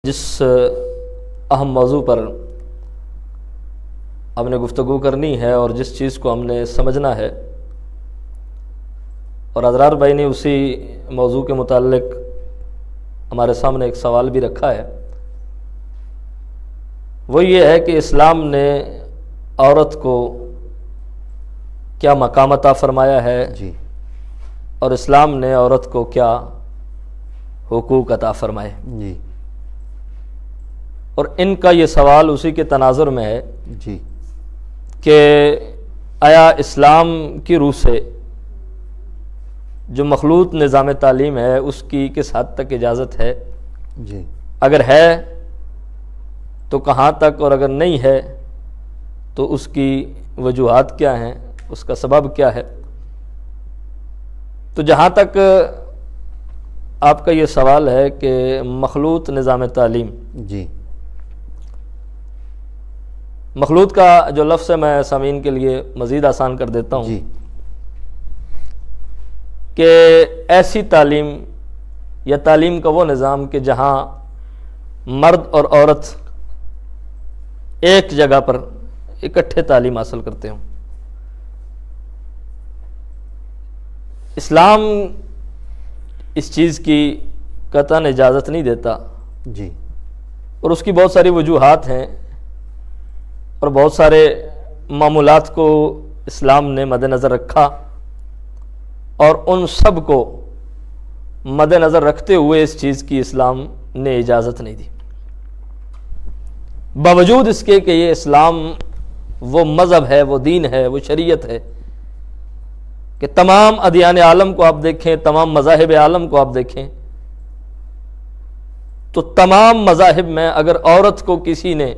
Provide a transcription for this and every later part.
جس اہم موضوع پر ہم نے گفتگو کرنی ہے اور جس چیز کو ہم نے سمجھنا ہے، اور ازرار بھائی نے اسی موضوع کے متعلق ہمارے سامنے ایک سوال بھی رکھا ہے، وہ یہ ہے کہ اسلام نے عورت کو کیا مقام عطا فرمایا ہے جی اور اسلام نے عورت کو کیا حقوق عطا فرمائے، جی اور ان کا یہ سوال اسی کے تناظر میں ہے جی کہ آیا اسلام کی روح سے جو مخلوط نظام تعلیم ہے اس کی کس حد تک اجازت ہے، جی اگر ہے تو کہاں تک، اور اگر نہیں ہے تو اس کی وجوہات کیا ہیں، اس کا سبب کیا ہے۔ تو جہاں تک آپ کا یہ سوال ہے کہ مخلوط نظام تعلیم، جی مخلوط کا جو لفظ ہے میں سامعین کے لیے مزید آسان کر دیتا ہوں جی کہ ایسی تعلیم یا تعلیم کا وہ نظام کہ جہاں مرد اور عورت ایک جگہ پر اکٹھے تعلیم حاصل کرتے ہوں۔ اسلام اس چیز کی قطعاً اجازت نہیں دیتا، جی اور اس کی بہت ساری وجوہات ہیں اور بہت سارے معمولات کو اسلام نے مد نظر رکھا، اور ان سب کو مد نظر رکھتے ہوئے اس چیز کی اسلام نے اجازت نہیں دی، باوجود اس کے کہ یہ اسلام وہ مذہب ہے، وہ دین ہے، وہ شریعت ہے کہ تمام ادیان عالم کو آپ دیکھیں، تمام مذاہب عالم کو آپ دیکھیں تو تمام مذاہب میں اگر عورت کو کسی نے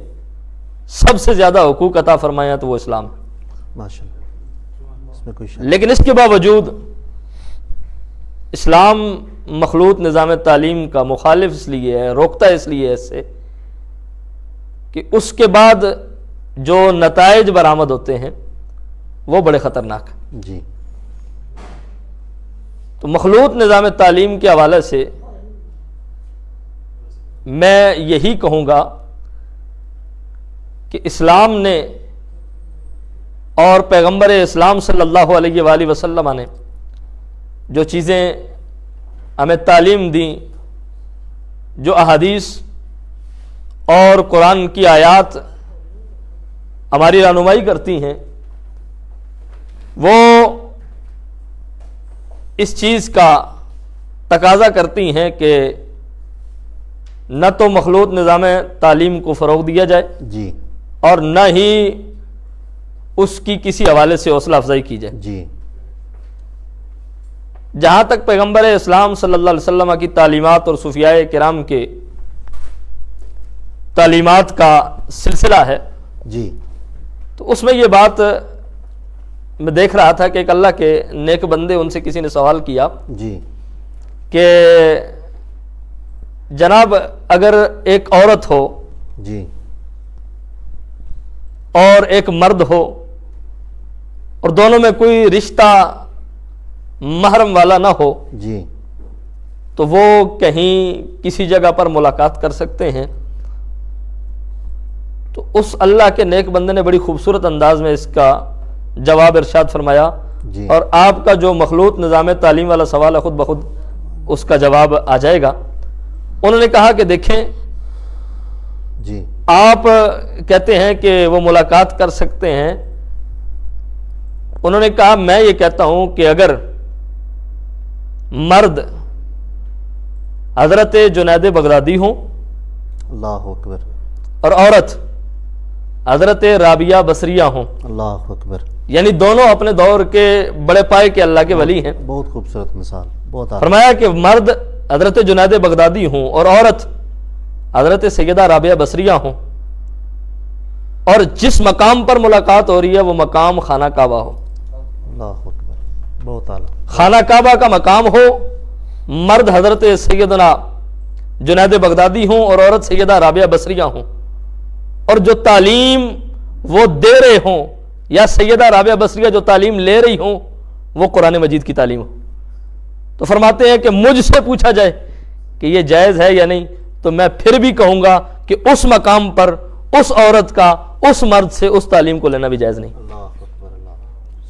سب سے زیادہ حقوق عطا فرمایا تو وہ اسلام ہے، ماشاء اللہ، اس میں کوئی شک لیکن اس کے باوجود اسلام مخلوط نظام تعلیم کا مخالف اس لیے ہے، روکتا ہے اس لیے اس سے کہ اس کے بعد جو نتائج برآمد ہوتے ہیں وہ بڑے خطرناک ہیں۔ جی تو مخلوط نظام تعلیم کے حوالے سے میں یہی کہوں گا کہ اسلام نے اور پیغمبر اسلام صلی اللہ علیہ وآلہ وسلم نے جو چیزیں ہمیں تعلیم دیں، جو احادیث اور قرآن کی آیات ہماری رہنمائی کرتی ہیں، وہ اس چیز کا تقاضا کرتی ہیں کہ نہ تو مخلوط نظام تعلیم کو فروغ دیا جائے جی اور نہ ہی اس کی کسی حوالے سے حوصلہ افزائی کی جائے۔ جی جہاں تک پیغمبر اسلام صلی اللہ علیہ وسلم کی تعلیمات اور صوفیاء کرام کے تعلیمات کا سلسلہ ہے جی تو اس میں یہ بات میں دیکھ رہا تھا کہ ایک اللہ کے نیک بندے، ان سے کسی نے سوال کیا جی کہ جناب اگر ایک عورت ہو جی اور ایک مرد ہو اور دونوں میں کوئی رشتہ محرم والا نہ ہو جی تو وہ کہیں کسی جگہ پر ملاقات کر سکتے ہیں؟ تو اس اللہ کے نیک بندے نے بڑی خوبصورت انداز میں اس کا جواب ارشاد فرمایا، جی اور آپ کا جو مخلوط نظام تعلیم والا سوال ہے خود بخود اس کا جواب آ جائے گا۔ انہوں نے کہا کہ دیکھیں، جی آپ کہتے ہیں کہ وہ ملاقات کر سکتے ہیں، انہوں نے کہا میں یہ کہتا ہوں کہ اگر مرد حضرت جنید بغدادی ہوں اللہ اکبر، اور عورت حضرت رابعہ بصریہ ہوں، اللہ اکبر، یعنی دونوں اپنے دور کے بڑے پائے کے اللہ کے ولی ہیں، بہت خوبصورت مثال، بہت اعلیٰ۔ فرمایا کہ مرد حضرت جنید بغدادی ہوں اور عورت حضرت سیدہ رابعہ بصریہ ہوں، اور جس مقام پر ملاقات ہو رہی ہے وہ مقام خانہ کعبہ ہو، اللہ اکبر، بہت اعلیٰ۔ خانہ کعبہ کا مقام ہو، مرد حضرت سیدنا جنید بغدادی ہوں اور عورت سیدہ رابعہ بصریہ ہوں، اور جو تعلیم وہ دے رہے ہوں یا سیدہ رابعہ بصریہ جو تعلیم لے رہی ہوں وہ قرآن مجید کی تعلیم ہو، تو فرماتے ہیں کہ مجھ سے پوچھا جائے کہ یہ جائز ہے یا نہیں تو میں پھر بھی کہوں گا کہ اس مقام پر اس عورت کا اس مرد سے اس تعلیم کو لینا بھی جائز نہیں. اللہ اکبر. اللہ.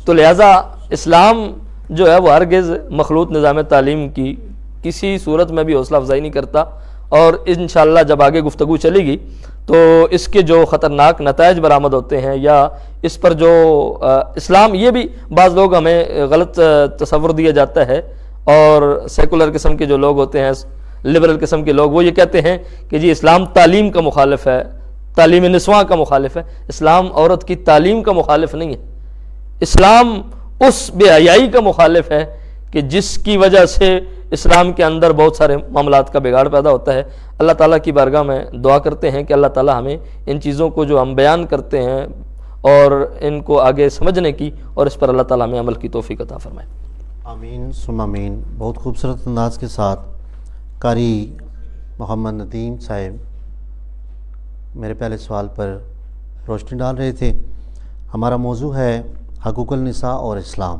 تو لہٰذا اسلام جو ہے وہ ہرگز مخلوط نظام تعلیم کی کسی صورت میں بھی حوصلہ افزائی نہیں کرتا، اور انشاءاللہ جب آگے گفتگو چلے گی تو اس کے جو خطرناک نتائج برآمد ہوتے ہیں یا اس پر جو اسلام، یہ بھی بعض لوگ ہمیں غلط تصور دیا جاتا ہے، اور سیکولر قسم کے جو لوگ ہوتے ہیں، لبرل قسم کے لوگ، وہ یہ کہتے ہیں کہ جی اسلام تعلیم کا مخالف ہے، تعلیم نسواں کا مخالف ہے. اسلام عورت کی تعلیم کا مخالف نہیں ہے، اسلام اس بے حیائی کا مخالف ہے کہ جس کی وجہ سے اسلام کے اندر بہت سارے معاملات کا بگاڑ پیدا ہوتا ہے. اللہ تعالیٰ کی بارگاہ میں دعا کرتے ہیں کہ اللہ تعالیٰ ہمیں ان چیزوں کو جو ہم بیان کرتے ہیں اور ان کو آگے سمجھنے کی، اور اس پر اللہ تعالیٰ ہمیں عمل کی توفیق عطا فرمائے. آمین ثم آمین. بہت خوبصورت انداز کے ساتھ قاری محمد ندیم صاحب میرے پہلے سوال پر روشنی ڈال رہے تھے. ہمارا موضوع ہے حقوق النساء اور اسلام.